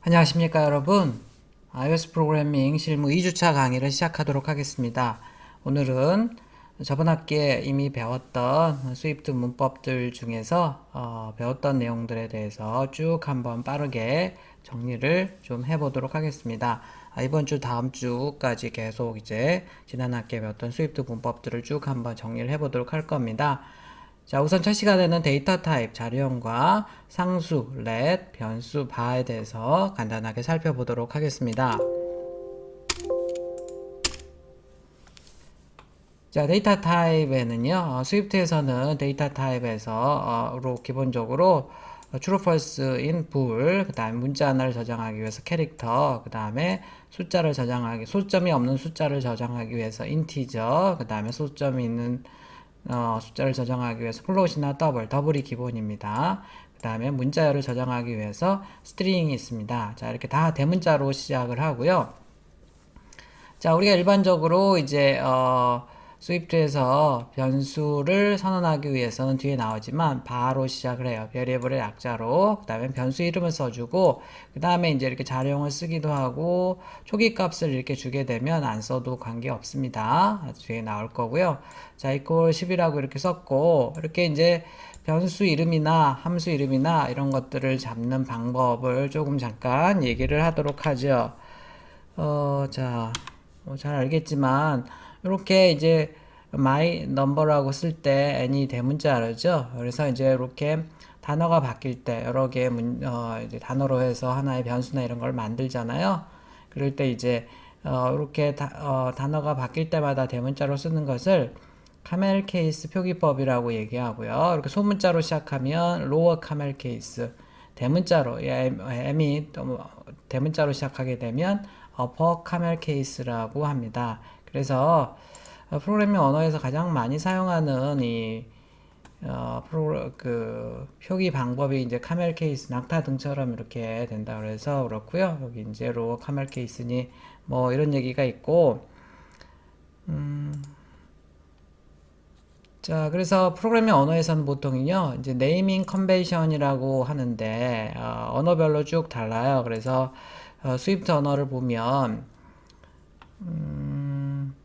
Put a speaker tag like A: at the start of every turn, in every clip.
A: 안녕하십니까 여러분. iOS 프로그래밍 실무 2주차 강의를 시작하도록 하겠습니다. 오늘은 저번 학기에 이미 배웠던 스위프트 문법들 중에서 배웠던 내용들에 대해서 쭉 한번 빠르게 정리를 좀 해보도록 하겠습니다. 이번 주 다음 주까지 계속 이제 지난 학기에 배웠던 스위프트 문법들을 쭉 한번 정리를 해보도록 할 겁니다. 자, 우선 첫 시간에는 데이터 타입, 자료형과 상수, let, 변수, bar에 대해서 간단하게 살펴보도록 하겠습니다. 자, 데이터 타입에는요, 스위프트에서는 데이터 타입에서 기본적으로 true, false인 bool, 그 다음에 문자 하나를 저장하기 위해서 캐릭터, 그 다음에 숫자를 저장하기, 소점이 없는 숫자를 저장하기 위해서 integer, 그 다음에 소점이 있는 숫자를 저장하기 위해서 플롯이나 더블이 기본입니다. 그 다음에 문자열을 저장하기 위해서 스트링이 있습니다. 자, 이렇게 다 대문자로 시작을 하고요. 자, 우리가 일반적으로 이제 스위프트에서 변수를 선언하기 위해서는 뒤에 나오지만 바로 시작을 해요. 베리어블의 약자로. 그 다음에 변수 이름을 써주고, 그 다음에 이제 이렇게 자료형을 쓰기도 하고, 초기 값을 이렇게 주게 되면 안 써도 관계 없습니다. 뒤에 나올 거고요. 자, equal 10이라고 이렇게 썼고, 이렇게 이제 변수 이름이나 함수 이름이나 이런 것들을 잡는 방법을 조금 잠깐 얘기를 하도록 하죠. 자, 잘 알겠지만, 이렇게 이제 my number라고 쓸 때 n이 대문자죠. 그래서 이제 이렇게 단어가 바뀔 때 여러 개의 이제 단어로 해서 하나의 변수나 이런 걸 만들잖아요. 그럴 때 이제 이렇게 단어가 바뀔 때마다 대문자로 쓰는 것을 카멜 케이스 표기법이라고 얘기하고요. 이렇게 소문자로 시작하면 로어 카멜 케이스, 대문자로 m이 대문자로 시작하게 되면 어퍼 카멜 케이스라고 합니다. 그래서 프로그래밍 언어에서 가장 많이 사용하는 이 표기 방법이 이제 카멜 케이스, 낙타 등처럼 이렇게 된다 그래서 그렇고요. 여기 이제 로어 카멜 케이스니 뭐 이런 얘기가 있고, 자, 그래서 프로그래밍 언어에서는 보통은요, 이제 네이밍 컨벤션이라고 하는데, 언어별로 쭉 달라요. 그래서, 스위프트 언어를 보면,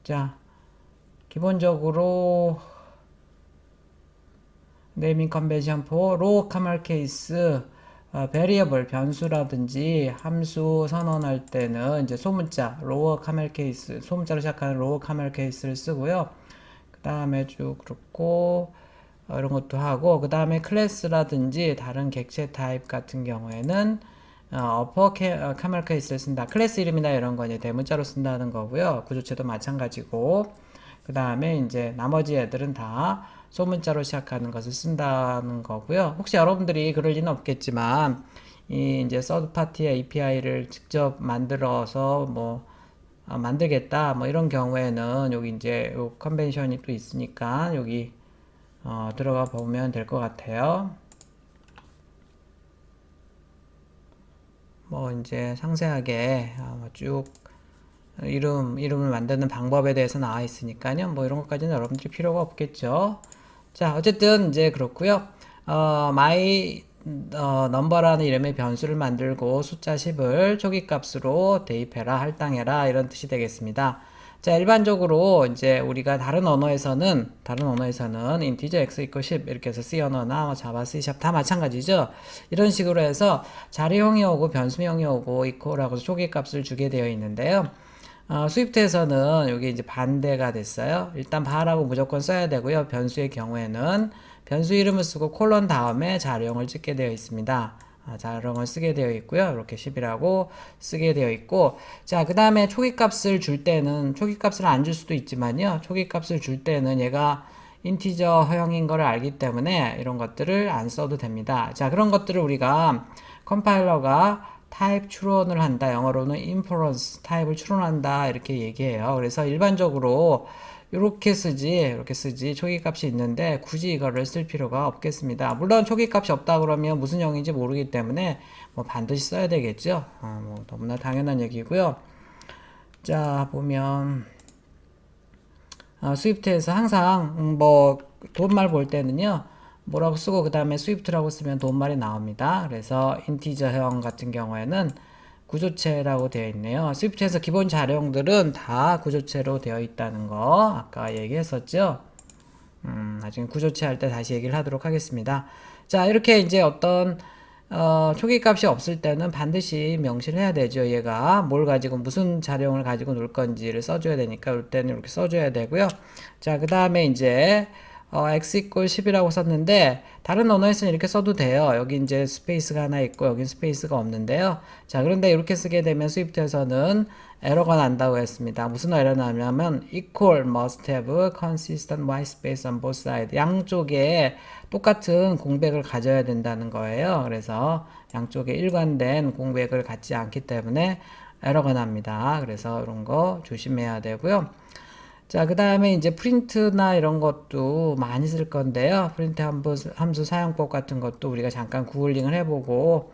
A: 자, 기본적으로, 네이밍 컨벤션 for low camel case, variable 변수라든지 함수 선언할 때는 이제 소문자, lower camel case, 소문자로 시작하는 lower camel case를 쓰고요. 그 다음에 쭉 그렇고 이런 것도 하고 그 다음에 클래스라든지 다른 객체 타입 같은 경우에는 어퍼 카멜 케이스를 쓴다. 클래스 이름이나 이런 거 이제 대문자로 쓴다는 거고요. 구조체도 마찬가지고 그 다음에 이제 나머지 애들은 다 소문자로 시작하는 것을 쓴다는 거고요. 혹시 여러분들이 그럴 리는 없겠지만 이 이제 서드 파티의 API를 직접 만들어서 뭐 만들겠다 뭐 이런 경우에는 여기 이제 요 컨벤션이 또 있으니까 여기 들어가 보면 될 것 같아요. 뭐 이제 상세하게 쭉 이름을 만드는 방법에 대해서 나와 있으니까요. 뭐 이런 것까지는 여러분들이 필요가 없겠죠. 자, 어쨌든 이제 그렇고요. my 넘버라는 이름의 변수를 만들고 숫자 10을 초기값으로 대입해라, 할당해라 이런 뜻이 되겠습니다. 자, 일반적으로 이제 우리가 다른 언어에서는 integer x equal 10 이렇게 해서 C 언어나 뭐 자바, C# 다 마찬가지죠. 이런 식으로 해서 자료형이 오고 변수형이 오고 equal하고 초기값을 주게 되어 있는데요. 스위프트에서는 여기 이제 반대가 됐어요. 일단 bar라고 무조건 써야 되고요. 변수의 경우에는 변수 이름을 쓰고 콜론 다음에 자료형을 찍게 되어 있습니다. 자료형을 쓰게 되어 있고요. 이렇게 10이라고 쓰게 되어 있고, 자, 그 다음에 초기값을 줄 때는, 초기값을 안 줄 수도 있지만요. 초기값을 줄 때는 얘가 인티저형인 걸 알기 때문에 이런 것들을 안 써도 됩니다. 자, 그런 것들을 우리가 컴파일러가 타입 추론을 한다. 영어로는 inference 타입을 추론한다. 이렇게 얘기해요. 그래서 일반적으로 이렇게 쓰지 초기값이 있는데 굳이 이거를 쓸 필요가 없겠습니다. 물론 초기값이 없다 그러면 무슨 형인지 모르기 때문에 뭐 반드시 써야 되겠죠. 뭐 너무나 당연한 얘기고요. 자, 보면 스위프트에서 항상 뭐 돈말 볼 때는요. 뭐라고 쓰고 그 다음에 스위프트라고 쓰면 돈말이 나옵니다. 그래서 인티저형 같은 경우에는 구조체라고 되어 있네요. 스위프트에서 기본 자료들은 다 구조체로 되어 있다는 거 아까 얘기했었죠. 나중에 구조체 할 때 다시 얘기를 하도록 하겠습니다. 자, 이렇게 이제 어떤 초기 값이 없을 때는 반드시 명시를 해야 되죠. 얘가 뭘 가지고 무슨 자료형을 가지고 놀 건지를 써줘야 되니까 이럴 때는 이렇게 써줘야 되고요. 자, 그 다음에 이제 x 이퀄 10이라고 썼는데 다른 언어에서는 이렇게 써도 돼요. 여기 이제 스페이스가 하나 있고 여긴 스페이스가 없는데요. 자, 그런데 이렇게 쓰게 되면 스위프트에서는 에러가 난다고 했습니다. 무슨 에러 나냐면 equal must have consistent white space on both sides. 양쪽에 똑같은 공백을 가져야 된다는 거예요. 그래서 양쪽에 일관된 공백을 갖지 않기 때문에 에러가 납니다. 그래서 이런 거 조심해야 되고요. 자, 그 다음에 이제 프린트나 이런 것도 많이 쓸 건데요. 프린트 함수 사용법 같은 것도 우리가 잠깐 구글링을 해보고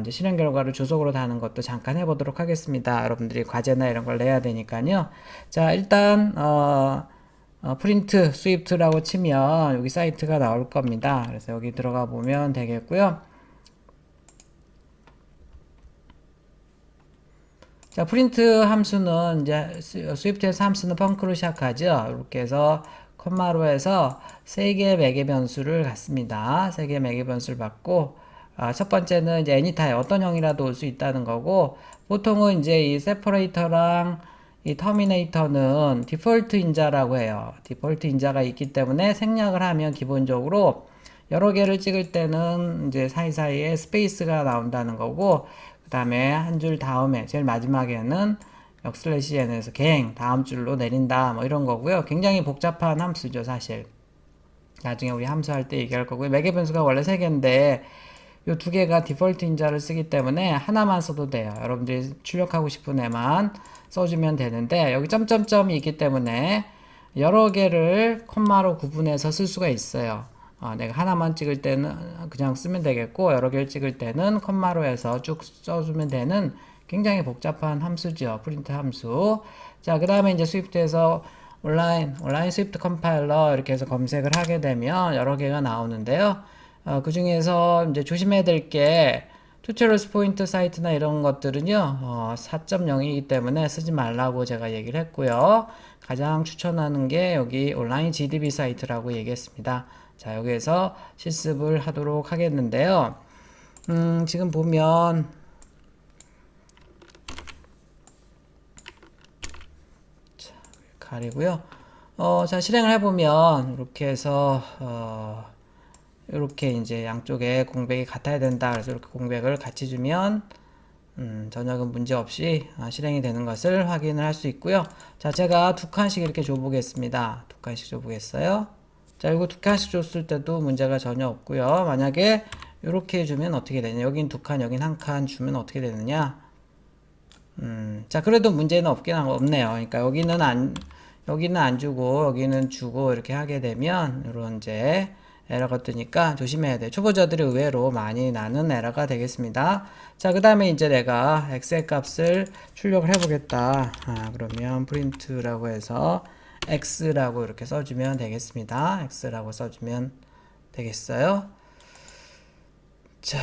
A: 이제 실행 결과를 주석으로 다는 것도 잠깐 해보도록 하겠습니다. 여러분들이 과제나 이런 걸 내야 되니까요. 자, 일단 프린트 스위프트라고 치면 여기 사이트가 나올 겁니다. 그래서 여기 들어가 보면 되겠고요. 자, 프린트 함수는 이제 스위프트에서 함수는 펑크로 시작하죠. 이렇게 해서 콤마로 해서 3개의 매개 변수를 갖습니다. 3개의 매개 변수를 받고 첫 번째는 이제 anytime 어떤 형이라도 올 수 있다는 거고, 보통은 이제 이 세퍼레이터랑 이 터미네이터는 디폴트 인자라고 해요. 디폴트 인자가 있기 때문에 생략을 하면 기본적으로 여러 개를 찍을 때는 이제 사이사이에 스페이스가 나온다는 거고, 그 다음에 한 줄 다음에 제일 마지막에는 역슬래시 n에서 갱 다음 줄로 내린다 뭐 이런 거고요. 굉장히 복잡한 함수죠, 사실. 나중에 우리 함수할 때 얘기할 거고요. 매개 변수가 원래 3개인데 이 2개가 디폴트 인자를 쓰기 때문에 하나만 써도 돼요. 여러분들이 출력하고 싶은 애만 써주면 되는데 여기 점점점이 있기 때문에 여러 개를 콤마로 구분해서 쓸 수가 있어요. 내가 하나만 찍을 때는 그냥 쓰면 되겠고 여러 개를 찍을 때는 콤마로 해서 쭉 써주면 되는 굉장히 복잡한 함수죠. 프린트 함수. 자, 그 다음에 이제 스위프트에서 온라인 스위프트 컴파일러 이렇게 해서 검색을 하게 되면 여러 개가 나오는데요. 그 중에서 이제 조심해야 될 게 튜토리얼스 포인트 사이트나 이런 것들은요 4.0이기 때문에 쓰지 말라고 제가 얘기를 했고요. 가장 추천하는 게 여기 온라인 GDB 사이트라고 얘기했습니다. 자, 여기에서 실습을 하도록 하겠는데요. 지금 보면 자, 가리고요. 자, 실행을 해보면 이렇게 해서 이렇게 이제 양쪽에 공백이 같아야 된다. 그래서 이렇게 공백을 같이 주면 전혀 문제 없이 실행이 되는 것을 확인을 할 수 있고요. 자, 제가 2칸씩 이렇게 줘보겠습니다. 2칸씩 줘보겠어요. 자, 이거 2칸씩 줬을 때도 문제가 전혀 없고요. 만약에 이렇게 주면 어떻게 되냐? 여긴 2칸, 여긴 1칸 주면 어떻게 되느냐? 자, 그래도 문제는 없네요. 그러니까 여기는 안 주고 여기는 주고 이렇게 하게 되면 이런 이제 에러가 뜨니까 조심해야 돼요. 초보자들이 의외로 많이 나는 에러가 되겠습니다. 자, 그 다음에 이제 내가 x의 값을 출력을 해보겠다. 그러면 print라고 해서 x라고 이렇게 써주면 되겠습니다. x라고 써주면 되겠어요. 자,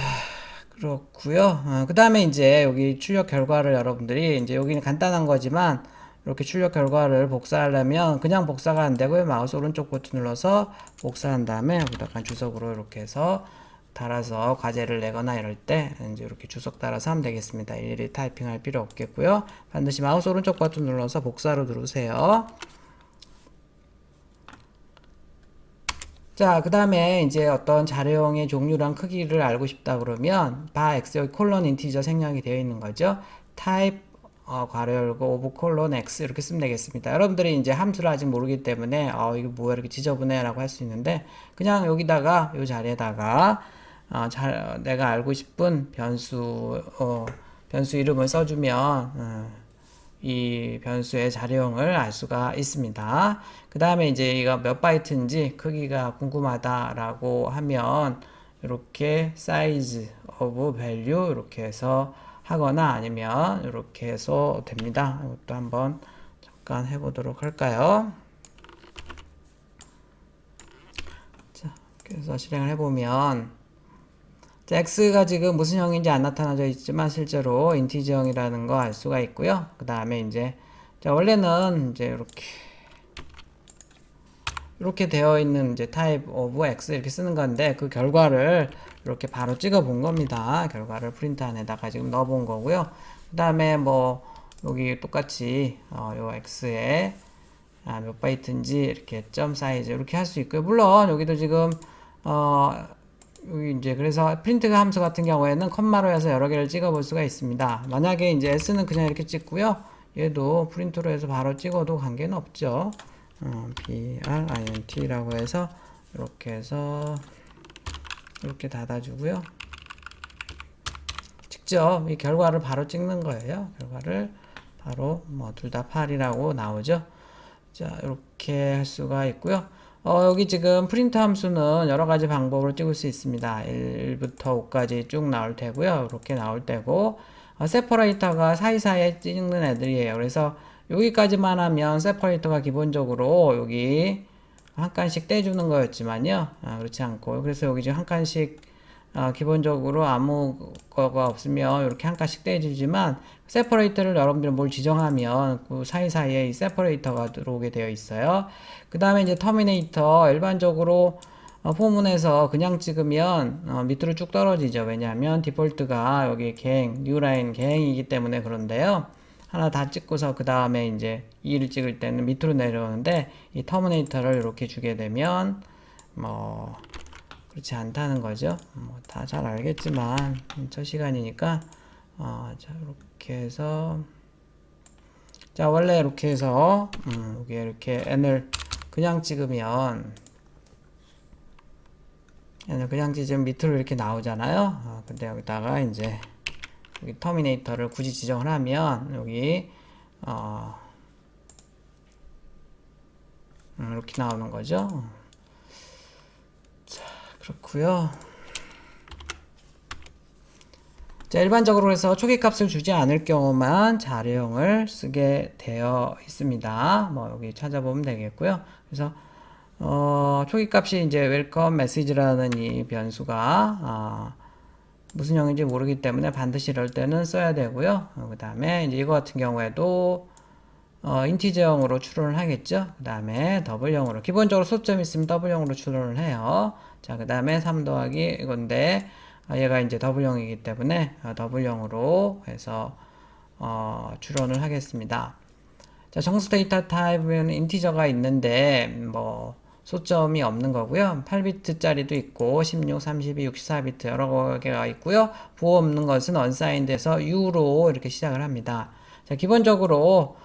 A: 그렇고요. 그 다음에 이제 여기 출력 결과를 여러분들이 이제 여기는 간단한 거지만 이렇게 출력 결과를 복사하려면 그냥 복사가 안 되고요. 마우스 오른쪽 버튼 눌러서 복사한 다음에 여기다가 주석으로 이렇게 해서 달아서 과제를 내거나 이럴 때 이제 이렇게 주석 달아서 하면 되겠습니다. 일일이 타이핑할 필요 없겠고요. 반드시 마우스 오른쪽 버튼 눌러서 복사로 누르세요. 자, 그 다음에 이제 어떤 자료형의 종류랑 크기를 알고 싶다 그러면 바 x 여기 콜론 인티저 생략이 되어 있는 거죠. 타입 괄호 열고 오브 콜론 x 이렇게 쓰면 되겠습니다. 여러분들이 이제 함수를 아직 모르기 때문에 이거 뭐야 이렇게 지저분해 라고 할 수 있는데 그냥 여기다가 이 자리에다가 내가 알고 싶은 변수 이름을 써주면 이 변수의 자료형을 알 수가 있습니다. 그 다음에 이제 이가 몇 바이트인지 크기가 궁금하다라고 하면 이렇게 size of value 이렇게 해서 하거나 아니면 이렇게 해서 됩니다. 이것도 한번 잠깐 해보도록 할까요? 자, 그래서 실행을 해보면 자, x가 지금 무슨 형인지 안 나타나져 있지만 실제로 인티저형이라는 거 알 수가 있고요. 그 다음에 이제 자, 원래는 이제 이렇게 되어 있는 이제 type of x 이렇게 쓰는 건데 그 결과를 이렇게 바로 찍어 본 겁니다. 결과를 프린트 안에다가 지금 넣어 본 거고요. 그 다음에 뭐 여기 똑같이 요 x에 몇 바이트인지 이렇게 점 사이즈 이렇게 할 수 있고요. 물론 여기도 지금 여기 이제 그래서 프린트 함수 같은 경우에는 컴마로 해서 여러 개를 찍어 볼 수가 있습니다. 만약에 이제 s는 그냥 이렇게 찍고요. 얘도 프린트로 해서 바로 찍어도 관계는 없죠. brint라고 해서 이렇게 해서 이렇게 닫아주고요. 직접 이 결과를 바로 찍는 거예요. 결과를 바로 뭐 둘 다 8이라고 나오죠. 자, 이렇게 할 수가 있고요. 여기 지금 프린트 함수는 여러 가지 방법으로 찍을 수 있습니다. 1부터 5까지 쭉 나올 테고요. 이렇게 나올 때고, 세퍼레이터가 사이사이에 찍는 애들이에요. 그래서 여기까지만 하면 세퍼레이터가 기본적으로 여기 한 칸씩 떼주는 거였지만요. 그렇지 않고, 그래서 여기 지금 한 칸씩 기본적으로 아무 거가 없으면 이렇게 한 칸씩 떼주지만 세퍼레이터를 여러분들이 뭘 지정하면 그 사이사이에 이 세퍼레이터가 들어오게 되어 있어요. 그 다음에 이제 터미네이터 일반적으로 포문에서 그냥 찍으면 밑으로 쭉 떨어지죠. 왜냐하면 디폴트가 여기 뉴라인 갱이기 때문에 그런데요. 하나 다 찍고서 그 다음에 이제 2를 찍을 때는 밑으로 내려오는데 이 터미네이터를 이렇게 주게 되면 뭐 그렇지 않다는 거죠. 뭐 다 잘 알겠지만 첫 시간이니까 자 이렇게 해서 자 원래 이렇게 해서 여기 이렇게 n을 그냥 찍으면 n을 그냥 찍으면 밑으로 이렇게 나오잖아요. 근데 여기다가 이제 여기 터미네이터를 굳이 지정을 하면 여기 이렇게 나오는 거죠. 자, 그렇고요. 자, 일반적으로 해서 초기 값을 주지 않을 경우만 자료형을 쓰게 되어 있습니다. 뭐 여기 찾아보면 되겠고요. 그래서 초기 값이 이제 웰컴 메시지라는 이 변수가 무슨 형인지 모르기 때문에 반드시 이럴 때는 써야 되고요. 그 다음에 이제 이거 같은 경우에도 인티저형으로 추론을 하겠죠. 그 다음에 더블형으로 기본적으로 소점 있으면 더블형으로 추론을 해요. 자, 그 다음에 3 더하기 이건데 얘가 이제 더블형이기 때문에 더블형으로 해서 추론을 하겠습니다. 자, 정수 데이터 타입은 인티저가 있는데 뭐 소점이 없는 거고요. 8비트짜리도 있고 16, 32, 64비트 여러 개가 있고요. 부호 없는 것은 unsigned에서 U로 이렇게 시작을 합니다. 자, 기본적으로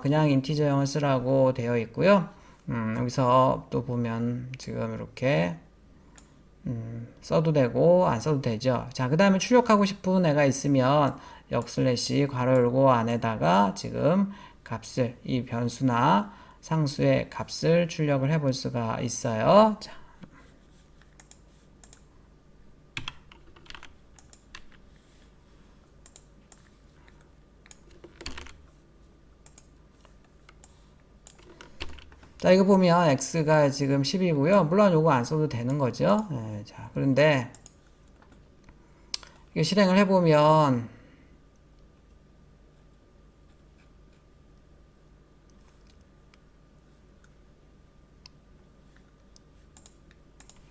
A: 그냥 인티저형을 쓰라고 되어 있고요. 여기서 또 보면 지금 이렇게 써도 되고 안 써도 되죠. 자, 그 다음에 출력하고 싶은 애가 있으면 역슬래시 괄호 열고 안에다가 지금 값을 이 변수나 상수의 값을 출력을 해 볼 수가 있어요. 자, 자, 이거 보면 x가 지금 10이고요. 물론 요거 안 써도 되는 거죠. 네, 자, 그런데 이거 실행을 해보면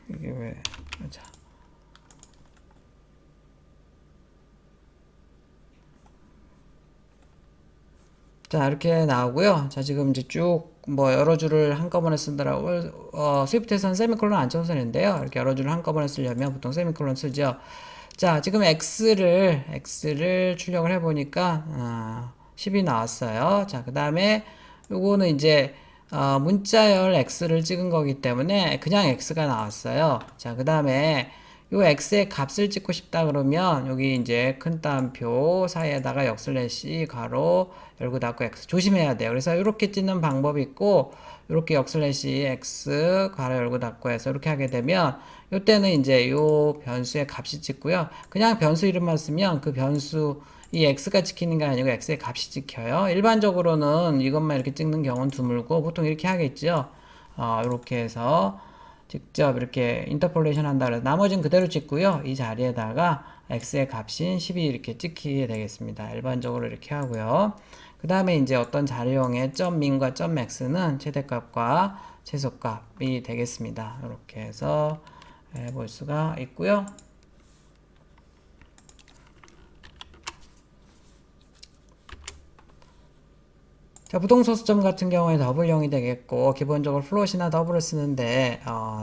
A: 이게 왜 자. 자, 이렇게 나오고요. 자, 지금 이제 쭉 뭐 여러 줄을 한꺼번에 쓰더라고. 스위프트에서는 세미콜론 안 쳐서 되는데요. 이렇게 여러 줄을 한꺼번에 쓰려면 보통 세미콜론 쓰죠. 자, 지금 x를 출력을 해보니까 10이 나왔어요. 자, 그 다음에 요거는 이제 문자열 x를 찍은 거기 때문에 그냥 x가 나왔어요. 자, 그 다음에 요 x의 값을 찍고 싶다 그러면 여기 이제 큰 따옴표 사이에다가 역슬래시 괄호 열고 닫고 x 조심해야 돼요. 그래서 이렇게 찍는 방법이 있고 이렇게 역슬래시 x 괄호 열고 닫고 해서 이렇게 하게 되면 요때는 이제 요 변수의 값이 찍고요. 그냥 변수 이름만 쓰면 그 변수 이 x가 찍히는 게 아니고 x의 값이 찍혀요. 일반적으로는 이것만 이렇게 찍는 경우는 드물고 보통 이렇게 하겠죠. 이렇게 해서 직접 이렇게 인터폴레이션 한다 그래서 나머지는 그대로 찍고요. 이 자리에다가 x의 값인 10이 이렇게 찍히게 되겠습니다. 일반적으로 이렇게 하고요. 그 다음에 이제 어떤 자료형의 .min과 .max는 최대값과 최소값이 되겠습니다. 이렇게 해서 볼 수가 있고요. 자, 부동소수점 같은 경우에 더블0이 되겠고, 기본적으로 플롯이나 더블을 쓰는데,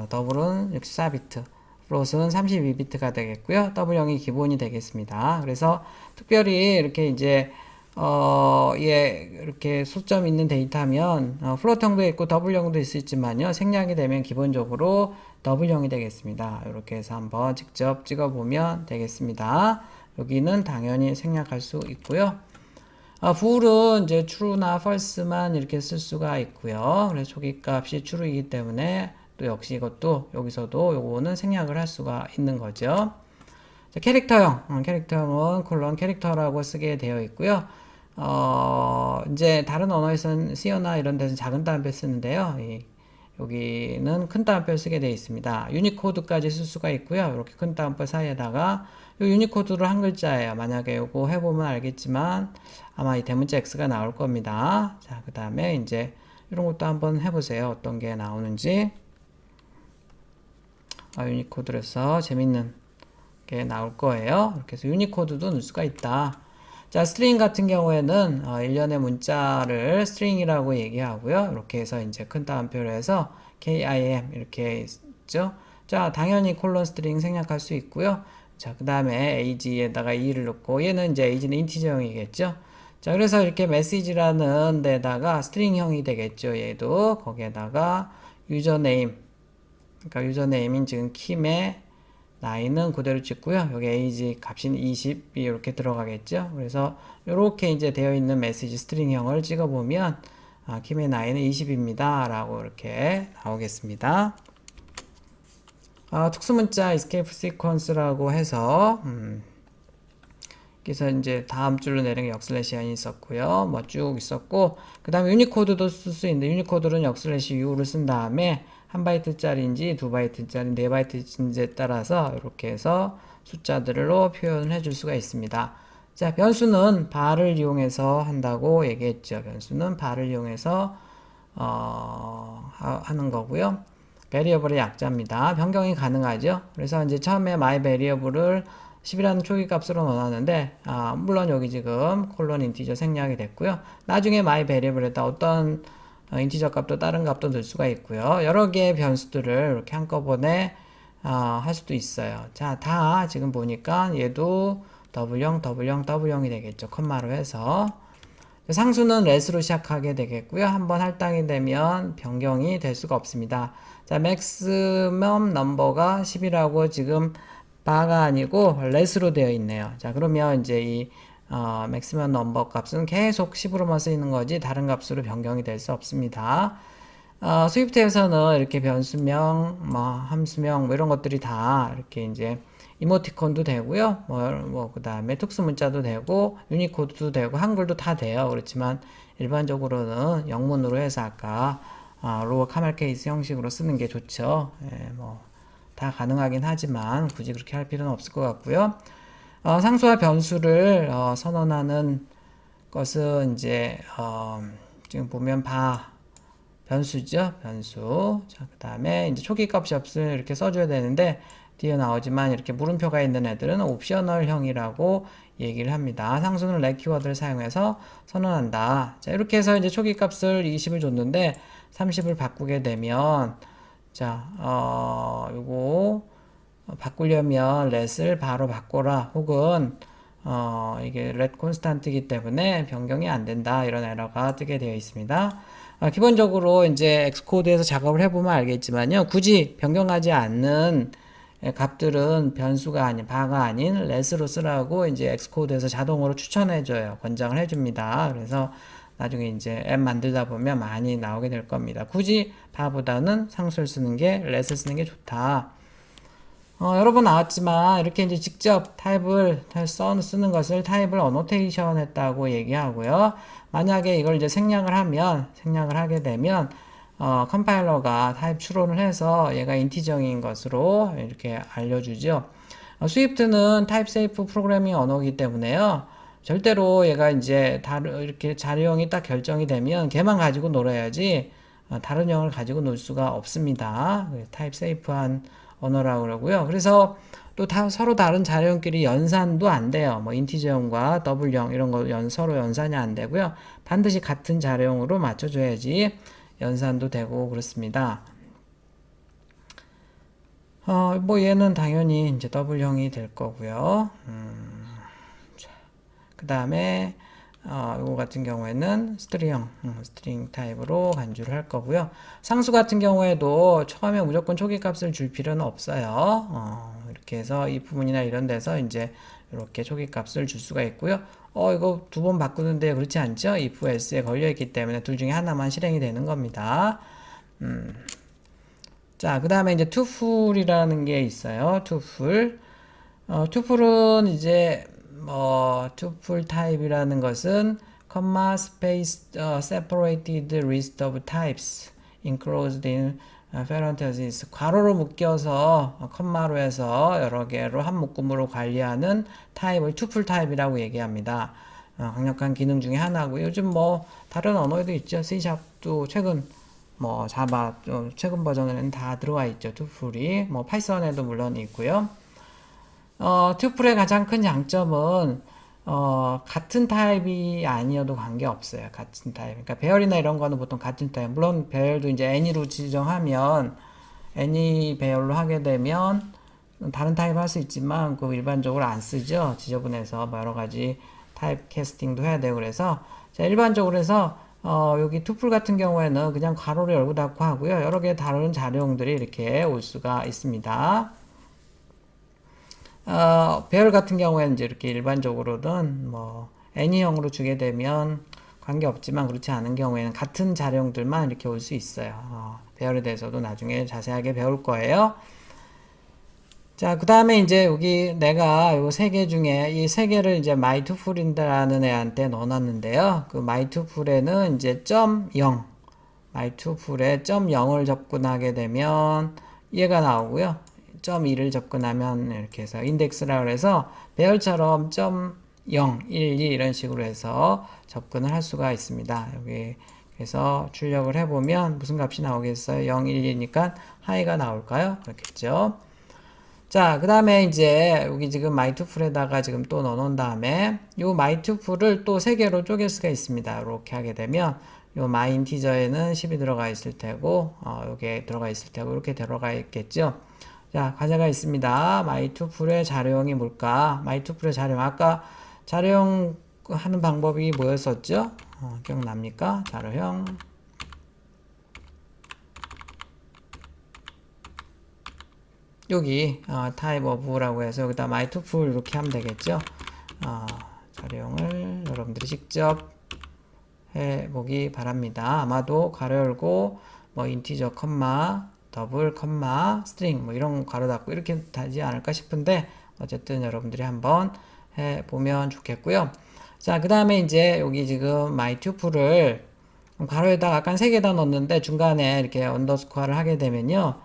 A: 더블은 64비트, 플롯은 32비트가 되겠고요. 더블0이 기본이 되겠습니다. 그래서 특별히 이렇게 이제, 이렇게 소수점 있는 데이터면, 플롯형도 있고 더블0도 있을지만요. 생략이 되면 기본적으로 더블0이 되겠습니다. 이렇게 해서 한번 직접 찍어보면 되겠습니다. 여기는 당연히 생략할 수 있고요. bool은 이제 true나 false만 이렇게 쓸 수가 있고요. 그래서 초기값이 true이기 때문에 또 역시 이것도 여기서도 요거는 생략을 할 수가 있는 거죠. 자, 캐릭터형은 콜론 캐릭터라고 쓰게 되어 있고요. 이제 다른 언어에서는 C어나 이런 데서 작은 따옴표 쓰는데요. 여기는 큰 따옴표를 쓰게 되어 있습니다. 유니코드까지 쓸 수가 있고요. 이렇게 큰 따옴표 사이에다가 이 유니코드로 한 글자예요. 만약에 요거 해보면 알겠지만 아마 이 대문자 X가 나올 겁니다. 자, 그 다음에 이제 이런 것도 한번 해보세요. 어떤 게 나오는지. 유니코드에서 재밌는 게 나올 거예요. 이렇게 해서 유니코드도 넣을 수가 있다. 자, 스트링 같은 경우에는 일련의 문자를 스트링이라고 얘기하고요. 이렇게 해서 이제 큰 따옴표로 해서 KIM 이렇게 있죠. 자, 당연히 콜론 스트링 생략할 수 있고요. 자, 그 다음에 age에다가 2를 넣고 얘는 이제 age는 인티저형이겠죠. 자, 그래서 이렇게 메시지라는 데다가 스트링형이 되겠죠. 얘도 거기에다가 유저네임, 그러니까 유저네임인 지금 킴의 나이는 그대로 찍고요. 여기 age 값인 20이 이렇게 들어가겠죠. 그래서 이렇게 이제 되어 있는 메시지 스트링형을 찍어보면 킴의 나이는 20입니다. 라고 이렇게 나오겠습니다. 특수문자 escape sequence라고 해서 그래서 이제 다음 줄로 내린 게 역슬래시안이 있었고요. 뭐 쭉 있었고, 그 다음에 유니코드도 쓸 수 있는데, 유니코드는 역슬래시 U를 쓴 다음에 1바이트짜리인지 2바이트짜리, 4바이트인지에 따라서 이렇게 해서 숫자들로 표현을 해줄 수가 있습니다. 자, 변수는 bar을 이용해서 한다고 얘기했죠. 변수는 bar을 이용해서 하는 거고요. variable의 약자입니다. 변경이 가능하죠. 그래서 이제 처음에 my variable을 10이라는 초기값으로 넣어놨는데 물론 여기 지금 콜론 인티저 생략이 됐고요. 나중에 my variable에다 어떤 인티저 값도 다른 값도 넣을 수가 있고요. 여러 개의 변수들을 이렇게 한꺼번에 할 수도 있어요. 자, 다 지금 보니까 얘도 W0, W0, W0이 되겠죠. 컴마로 해서 상수는 let으로 시작하게 되겠고요. 한번 할당이 되면 변경이 될 수가 없습니다. 자, maximum number가 10이라고 지금 bar가 아니고 let으로 되어 있네요. 자, 그러면 이제 이 maximum number 값은 계속 10으로만 쓰이는 거지 다른 값으로 변경이 될 수 없습니다. 스위프트에서는 이렇게 변수명, 함수명 이런 것들이 다 이렇게 이제 이모티콘도 되고요. 그 다음에 특수문자도 되고, 유니코드도 되고, 한글도 다 돼요. 그렇지만, 일반적으로는 영문으로 해서 아까, 로어 카멜 케이스 형식으로 쓰는 게 좋죠. 다 가능하긴 하지만, 굳이 그렇게 할 필요는 없을 것 같고요. 상수와 변수를, 선언하는 것은 이제, 지금 보면 변수죠. 변수. 자, 그 다음에 이제 초기 값이 없으면 이렇게 써줘야 되는데, 뒤에 나오지만 이렇게 물음표가 있는 애들은 옵셔널형이라고 얘기를 합니다. 상수는 let 키워드를 사용해서 선언한다. 자, 이렇게 해서 이제 초기 값을 20을 줬는데 30을 바꾸게 되면 자, 요거 바꾸려면 let을 바로 바꿔라. 혹은 이게 let constant이기 때문에 변경이 안 된다. 이런 에러가 뜨게 되어 있습니다. 기본적으로 이제 엑스코드에서 작업을 해보면 알겠지만요. 굳이 변경하지 않는 값들은 변수가 아닌 바가 아닌 let으로 쓰라고 이제 엑스코드에서 자동으로 추천해줘요. 권장을 해줍니다. 그래서 나중에 이제 앱 만들다 보면 많이 나오게 될 겁니다. 굳이 바보다는 상수를 쓰는 게 let을 쓰는 게 좋다. 여러 번 나왔지만 이렇게 이제 직접 타입을 쓰는 것을 타입을 어노테이션 했다고 얘기하고요. 만약에 이걸 이제 생략을 하게 되면 컴파일러가 타입 추론을 해서 얘가 인티저인 것으로 이렇게 알려주죠. 스위프트는 타입 세이프 프로그래밍 언어이기 때문에요. 절대로 얘가 이제 이렇게 자료형이 딱 결정이 되면 걔만 가지고 놀아야지 다른 형을 가지고 놀 수가 없습니다. 타입 세이프한 언어라고 그러고요. 그래서 또 서로 다른 자료형끼리 연산도 안 돼요. 뭐 인티저형과 더블형 이런 거 서로 연산이 안 되고요. 반드시 같은 자료형으로 맞춰줘야지 연산도 되고 그렇습니다. 뭐 얘는 당연히 이제 더블형이 될 거고요. 그 다음에 이거 같은 경우에는 스트링 타입으로 간주를 할 거고요. 상수 같은 경우에도 처음에 무조건 초기 값을 줄 필요는 없어요. 이렇게 해서 이 부분이나 이런 데서 이제 이렇게 초기 값을 줄 수가 있고요. 이거 두 번 바꾸는데 그렇지 않죠? if else에 걸려 있기 때문에 둘 중에 하나만 실행이 되는 겁니다. 자, 그 다음에 이제 투풀이라는 게 있어요. 투풀. 투풀은 이제 투풀 타입이라는 것은 comma space separated list of types enclosed in parentheses 괄호로 묶여서 컴마로 해서 여러 개로 한 묶음으로 관리하는 타입을 투풀 타입이라고 얘기합니다. 강력한 기능 중에 하나고 요즘 뭐 다른 언어에도 있죠. C샵도 최근 뭐 자바 최근 버전에는 다 들어와 있죠. 투풀이 뭐 파이썬에도 물론 있고요. 투풀의 가장 큰 장점은 같은 타입이 아니어도 관계없어요. 같은 타입. 그러니까 배열이나 이런 거는 보통 같은 타입. 물론 배열도 이제 any로 지정하면 any 배열로 하게 되면 다른 타입 할 수 있지만 그 일반적으로 안 쓰죠. 지저분해서 뭐 여러 가지 타입 캐스팅도 해야 되고 그래서 자, 일반적으로 해서 여기 투풀 같은 경우에는 그냥 괄호를 열고 닫고 하고요. 여러 개 다른 자료형들이 이렇게 올 수가 있습니다. 배열 같은 경우에는 이제 이렇게 일반적으로는 뭐 any형으로 주게 되면 관계없지만 그렇지 않은 경우에는 같은 자료형들만 이렇게 올 수 있어요. 배열에 대해서도 나중에 자세하게 배울 거예요. 자, 그 다음에 이제 여기 내가 요 세 개 중에 이 세 개를 이제 myTufull이라는 애한테 넣어놨는데요. 그 myTufull에는 이제 .0 myTufull에 .0을 접근하게 되면 얘가 나오고요. .2를 접근하면 이렇게 해서 인덱스라고 해서 배열처럼 .0, 1, 2 이런 식으로 해서 접근을 할 수가 있습니다. 여기 그래서 출력을 해보면 무슨 값이 나오겠어요? 0, 1, 2니까 하이가 나올까요? 그렇겠죠. 자, 그 다음에 이제 여기 지금 myTufull에다가 지금 또 넣어놓은 다음에 요 myTufull을 또 세 개로 쪼갤 수가 있습니다. 이렇게 하게 되면 요 myInteger에는 10이 들어가 있을 테고 요게 들어가 있을 테고 이렇게 들어가 있겠죠. 자, 과제가 있습니다. myTufull의 자료형이 뭘까? myTufull의 자료형 아까 자료형 하는 방법이 뭐였었죠? 기억납니까? 자료형 여기 type of라고 해서 여기다 myTufull 이렇게 하면 되겠죠. 자료형을 여러분들이 직접 해보기 바랍니다. 아마도 가로 열고 뭐 인티저 컴마 더블 컴마 스트링 뭐 이런 가로 닫고 이렇게 되지 않을까 싶은데 어쨌든 여러분들이 한번 해보면 좋겠고요. 자, 그 다음에 이제 여기 지금 myTufull을 가로에다가 아까 3개다 넣었는데 중간에 이렇게 언더스코어를 하게 되면요.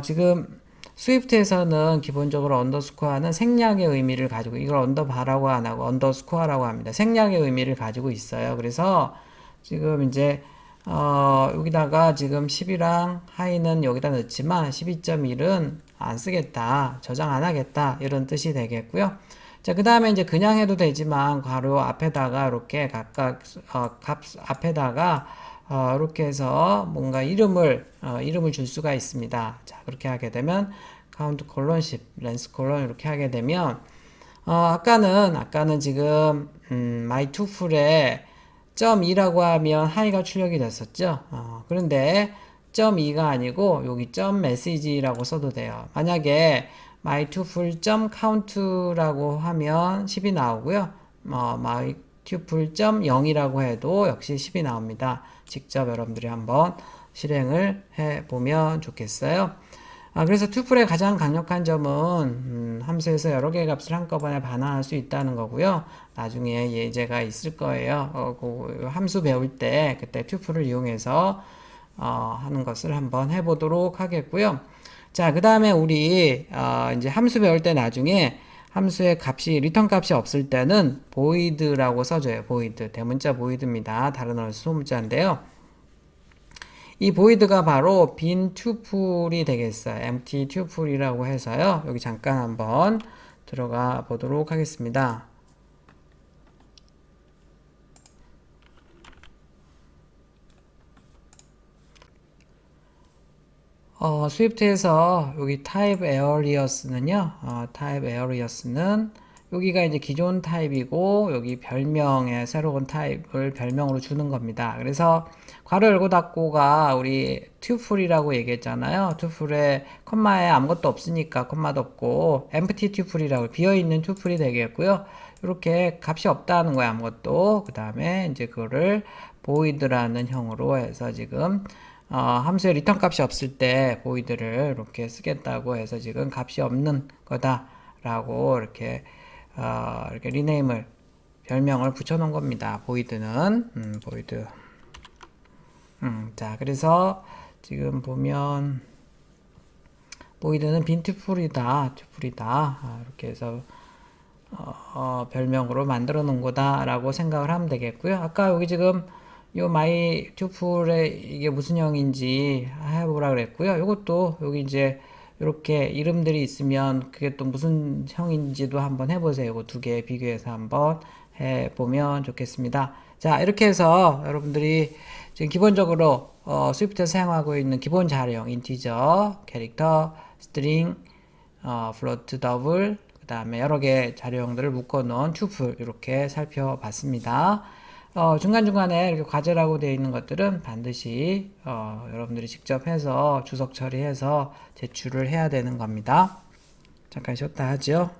A: 지금 스위프트에서는 기본적으로 언더스코어는 생략의 의미를 가지고 이걸 언더바라고 안 하고 언더스코어라고 합니다. 생략의 의미를 가지고 있어요. 그래서 지금 이제 여기다가 지금 10이랑 하이는 여기다 넣지만 12.1은 안 쓰겠다. 저장 안 하겠다. 이런 뜻이 되겠고요. 자, 그 다음에 이제 그냥 해도 되지만 괄호 앞에다가 이렇게 각각 값 앞에다가 이렇게 해서 뭔가 이름을 줄 수가 있습니다. 자, 그렇게 하게 되면 count 콜론 10, 렌스 콜론 이렇게 하게 되면 아까는 지금 myTufull에 .2라고 하면 하이가 출력이 됐었죠. 그런데 .2가 아니고 여기 .message라고 써도 돼요. 만약에 myTufull.count라고 하면 10이 나오고요. myTufull.0이라고 해도 역시 10이 나옵니다. 직접 여러분들이 한번 실행을 해보면 좋겠어요. 그래서 투풀의 가장 강력한 점은 함수에서 여러 개의 값을 한꺼번에 반환할 수 있다는 거고요. 나중에 예제가 있을 거예요. 그 함수 배울 때 그때 투풀을 이용해서 하는 것을 한번 해보도록 하겠고요. 자, 그 다음에 우리 이제 함수 배울 때 나중에 함수의 값이 리턴 값이 없을 때는 void라고 써줘요. void 대문자 void입니다. 다른 언어에서 소문자인데요. 이 void가 바로 빈 tuple 되겠어요. empty tuple이라고 해서요. 여기 잠깐 한번 들어가 보도록 하겠습니다. 스위프트에서 여기 type alias는요, type alias는 여기가 이제 기존 타입이고 여기 별명의 새로운 타입을 별명으로 주는 겁니다. 그래서 괄호 열고 닫고가 우리 tuple이라고 얘기했잖아요. tuple에 컴마에 아무것도 없으니까 컴마도 없고 empty tuple이라고 비어있는 tuple이 되겠고요. 이렇게 값이 없다는 거야 아무것도. 그 다음에 이제 그거를 void라는 형으로 해서 지금 함수에 리턴 값이 없을 때 void를 이렇게 쓰겠다고 해서 지금 값이 없는 거다라고 이렇게 리네임을 별명을 붙여놓은 겁니다. void는 void. 자, 그래서 지금 보면 void는 빈 튜플이다, 이렇게 해서 별명으로 만들어 놓은 거다라고 생각을 하면 되겠고요. 아까 여기 지금 요 마이 튜플에 이게 무슨 형인지 해보라 그랬고요. 요것도 여기 이제 이렇게 이름들이 있으면 그게 또 무슨 형인지도 한번 해보세요. 이거 두 개 비교해서 한번 해보면 좋겠습니다. 자, 이렇게 해서 여러분들이 지금 기본적으로 스위프트에서 사용하고 있는 기본 자료형 인티저, 캐릭터, 스트링, 플로트, 더블, 그 다음에 여러 개 자료형들을 묶어놓은 튜플 이렇게 살펴봤습니다. 중간중간에 이렇게 과제라고 되어 있는 것들은 반드시 여러분들이 직접 해서 주석 처리해서 제출을 해야 되는 겁니다. 잠깐 쉬었다 하죠.